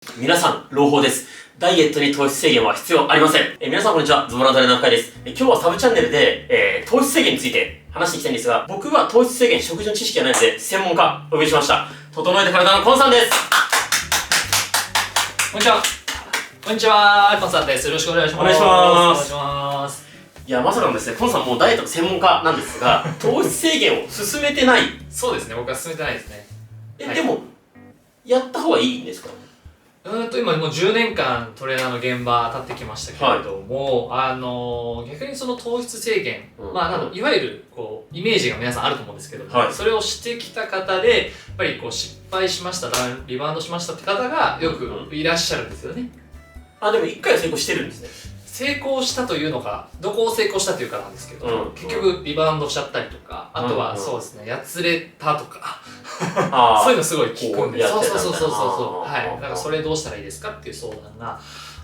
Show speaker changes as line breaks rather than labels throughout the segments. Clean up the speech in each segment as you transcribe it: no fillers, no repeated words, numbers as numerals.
皆さん、朗報です。ダイエットに糖質制限は必要ありません。皆さんこんにちは、ズボランザレの深井です。今日はサブチャンネルで、糖質制限について話していきたいんですが、僕は糖質制限、食事の知識がないので、専門家お呼びしました。整えて体のコンさんです。
こんにちは。こんにちは、コンさんです。よろしくお願いします。
お願いします。
お願いします。
いや、まさかのですね、コンさんもうダイエットの専門家なんですが、糖質制限を進めてない。
そうですね、僕は進めてないですね。はい、
でも、やった方がいいんですか？
今もう10年間トレーナーの現場立ってきましたけれども、逆にその糖質制限、いわゆるこうイメージが皆さんあると思うんですけども、それをしてきた方でやっぱりこう失敗しました、リバウンドしましたって方がよくいらっしゃるんですよね。
でも1回は成功してるんですね。
成功したというのか、どこを成功したというかなんですけど、結局リバウンドしちゃったりとか、あとはそうですね、やつれたとかそういうのすごい聞くんです。そう。はい。だからそれどうしたらいいですかっていう相談が、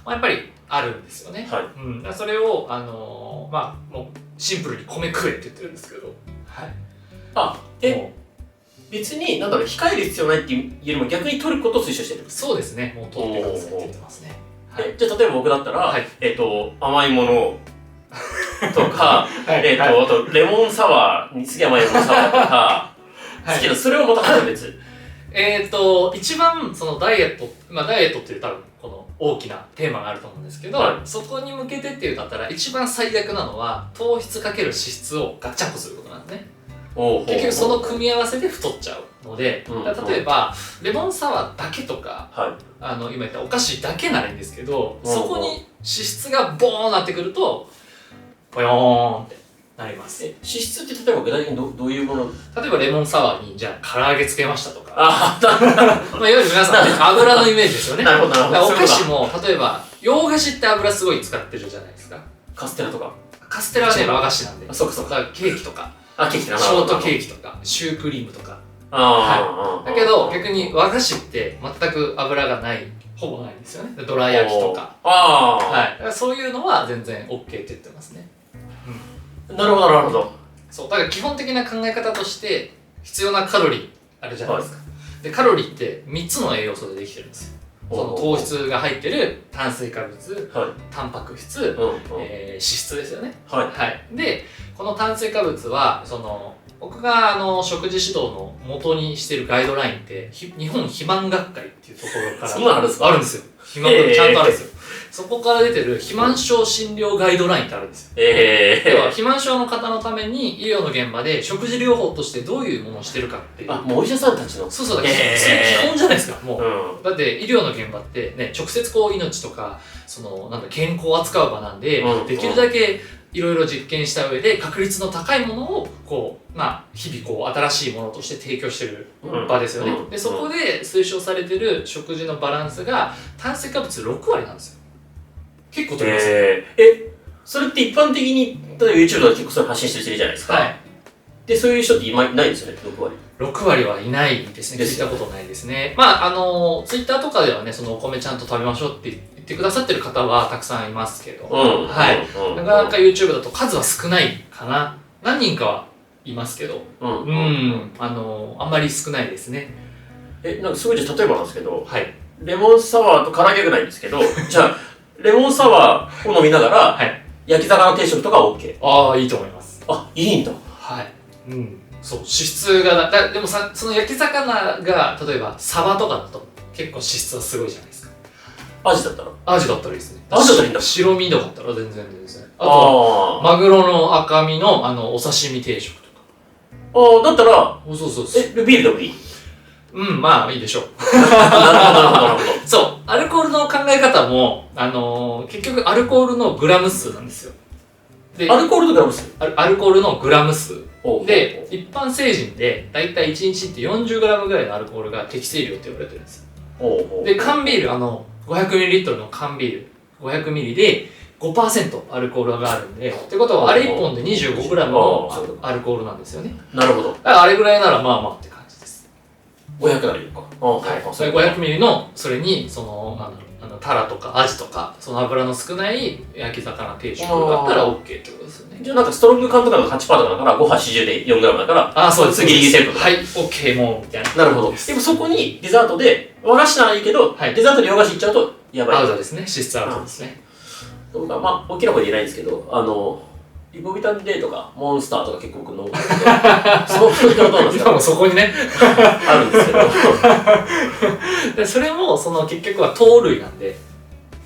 やっぱりあるんですよね。だからそれをもうシンプルに米食えって言ってるんですけど。はい。
別に控える必要ないっていうよりも逆に取ることを推奨してる。
そうですね。もう取ってくださいって言ってますね。
じゃあ例えば僕だったら、甘いものとか、あとレモンサワーに次甘いレモンサワーとか好きな、それをまた話す別。
一番そのダイエットっていう多分この大きなテーマがあると思うんですけど、そこに向けてっていうんだったら一番最悪なのは糖質かける脂質をガッチャンコすることなんですね。結局その組み合わせで太っちゃうので、例えばレモンサワーだけとか、今言ったお菓子だけならいいんですけど、そこに脂質がボーンなってくるとポヨーンってなります。
脂質って例えば具体的にどういうもの？
例えばレモンサワーにじゃあ唐揚げつけましたとか、いわゆる皆さんね、油のイメージですよね。なるほどなるほど。お菓子も例えば洋菓子って油すごい使ってるじゃないですか。
カステラとか。
カステラはね和菓子なんで。
そうか。
ケーキとか。
ケーキ
ショートケーキとかシュークリームとか。だけど逆に和菓子って全く油がないほぼないんですよね。どら焼きとか。そういうのは全然 OK って言ってますね。
なるほどなるほど。
そうだから基本的な考え方として必要なカロリーあるじゃないですか。でカロリーって3つの栄養素でできてるんですよ。その糖質が入ってる炭水化物、タンパク質、脂質ですよね。でこの炭水化物は僕が食事指導の元にしてるガイドラインって日本肥満学会っていうところからあるんですよ。肥満学会ちゃんとあるんですよ。そこから出てる肥満症診療ガイドラインってあるんですよ。要は肥満症の方のために医療の現場で食事療法としてどういうものをしてるかっていう。
もうお医者さんたちの。
そうそれ基本じゃないですか。もう、だって医療の現場ってね、直接こう命とか健康を扱う場なんで、できるだけいろいろ実験した上で確率の高いものを日々新しいものとして提供してる場ですよね。でそこで推奨されてる食事のバランスが炭水化物6割なんですよ。結構取りますよ。
それって一般的に例えば YouTube とか結構それ発信してる人いるじゃないですか。でそういう人っていないんですよね。
6割はいないですね。聞いたことないですね。Twitter とかではね、お米ちゃんと食べましょうって言ってくださってる方はたくさんいますけど、なかなか YouTube だと数は少ないかな。何人かはいますけど、あんまり少ないですね。
すごい、じゃあ例えばなんですけど、レモンサワーと唐揚げぐらいんですけど、じゃあレモンサワーを飲みながら、焼き魚定食とかは OK？
いいと思います。
いいんだ。
そう、脂質がでもその焼き魚が例えばサバとかだと結構脂質はすごいじゃないですか。
アジだったら
いいですね。
アジだったらいいんだ。
白身とかだったら全然ですね。あとはマグロの赤身のお刺身定食とか。
だったら
そう
ビールでもいい？
いいでしょう。
なるほど。
そう、アルコールの考え方も結局アルコールのグラム数なんですよ。
でアルコールのグラム数？
アルコールのグラム数で、一般成人でだいたい1日って 40g ぐらいのアルコールが適正量って言われてるんですよ。で缶ビール500ml の缶ビール 500ml で 5% アルコールがあるんで、ってことはあれ1本で 25g のアルコールなんですよね。
なるほど。
だからあれぐらいならって感じです。
500ならいいのか。
それ 500ml のそれにタラとかアジとかその油の少ない焼き魚定食だったら OK ってことですよね。
じゃあストロング缶とかの 8% だから5、8、10で 4g だから、
そうです。
ギリギリセーフとか。
OK もうみたいな。
なるほど。でもそこにデザートで和菓子ならいいけど、
はい
デザートで洋菓子いっちゃうとやばい。
アウトですね。脂質アウトですね。
僕はまあ、大きな声で言えないんですけど、リポビタン D とか、モンスターとか結構僕飲むんですけど、そういうことなんですか
今もそこにね。
あるんですけど。
でそれも、結局は糖類なんで、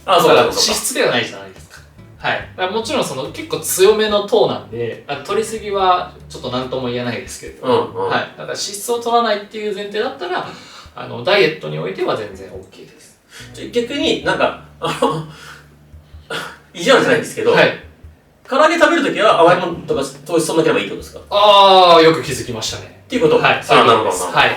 あ、そう
だから
か、そうか。
脂質ではないじゃないですか。はい。だからもちろん結構強めの糖なんで、取りすぎはちょっと何とも言えないですけれども、はい。だから脂質を取らないっていう前提だったら、ダイエットにおいては全然 OK です。
逆になんか、意地悪じゃないんですけど、
はい。
唐揚げ食べるときは甘いものとか糖質そんなければいいってことですか？
ああ、よく気づきましたね。
っていうこと？
はい。
あ、なるほど。
はい。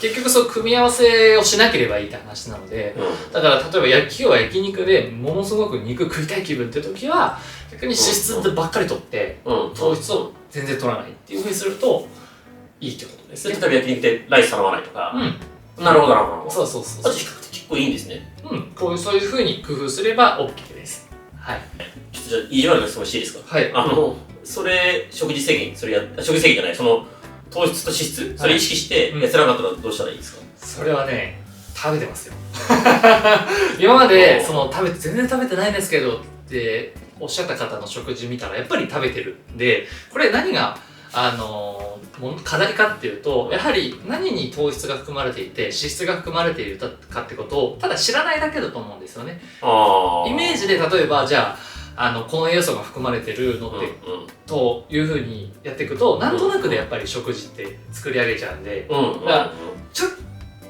結局そう組み合わせをしなければいいって話なので、だから例えば今日は焼肉でものすごく肉食いたい気分って時は逆に脂質ばっかり取って、糖質を全然取らないっていうふうにするといいってことですね。
例えば焼肉でライス頼まないとか。なるほどなるほど。
そうそうそう。
比較的結構いいんですね。
そういうふうに工夫すれば OK です。はい。
ちょっとじゃあ意地悪な質問していいですか？
はい。
食事制限食事制限じゃない、糖質と脂質それ意識して痩せなかったらどうしたらいいですか？
それはね、食べてますよ。今まで全然食べてないんですけどっておっしゃった方の食事見たらやっぱり食べてるんで、これ何が課題かっていうと、やはり何に糖質が含まれていて脂質が含まれているかってことをただ知らないだけだと思うんですよね。イメージで例えばじゃあこの栄養素が含まれてるのって、というふうにやっていくとなんとなくでやっぱり食事って作り上げちゃうんで、だからちょっ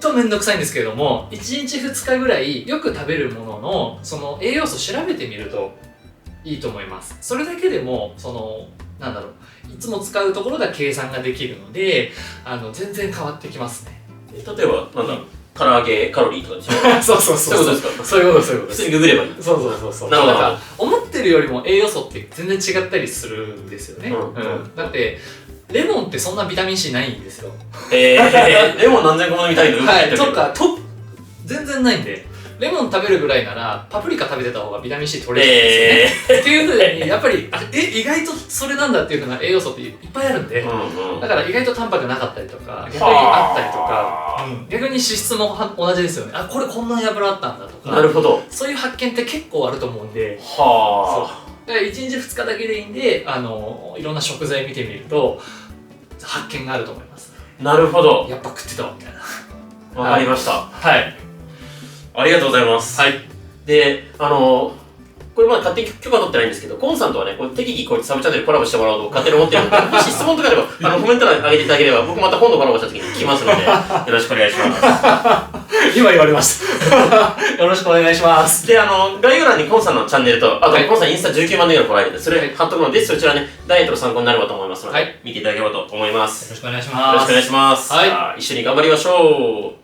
とめんどくさいんですけれども、1日2日ぐらいよく食べるもののその栄養素調べてみるといいと思います。それだけでもなんだろう、いつも使うところでは計算ができるので全然変わってきますね。
例えば唐揚げカロリーとかでしょ？
そうそうそう。
そういうことですか？
そういうことそういうことです。
普通にググればいい。
そう。
なるほど。
なんか思ってるよりも栄養素って全然違ったりするんですよね。だってレモンってそんなビタミン C ないんですよ。
レモン何千個もみたいな。
はい。全然ないんで。レモン食べるぐらいならパプリカ食べてた方がビタミン C 取れるんですよね。っていうふうにやっぱり意外とそれなんだっていうふうな栄養素っていっぱいあるんで、だから意外とタンパクなかったりとか逆にあったりとか、逆に脂質も同じですよね。これこんなに油あったんだとか、
なるほど。
そういう発見って結構あると思うんで、だから1日2日だけでいいんでいろんな食材見てみると発見があると思います。
なるほど。
やっぱ食ってたわみたいな。
わかりました。
はい。
ありがとうございます。
はい。
で、これまだ勝手に許可取ってないんですけど、コンさんとはね、適宜こうやってサブチャンネルコラボしてもらおうと勝手に思ってるので、もし質問とかあれば、コメント欄上げていただければ、僕また今度コラボした時に聞きますので、よろしくお願いします。
今言われました。よろしくお願いします。
で、概要欄にコンさんのチャンネルと、あと、コンさんインスタ19万人ぐらいフォロー入れて、それ貼っとくので、そちらね、ダイエットの参考になればと思いますので、見ていただければと思います。
よろしくお願いします。
よろしくお願いします。
はい。
一緒に頑張りましょう。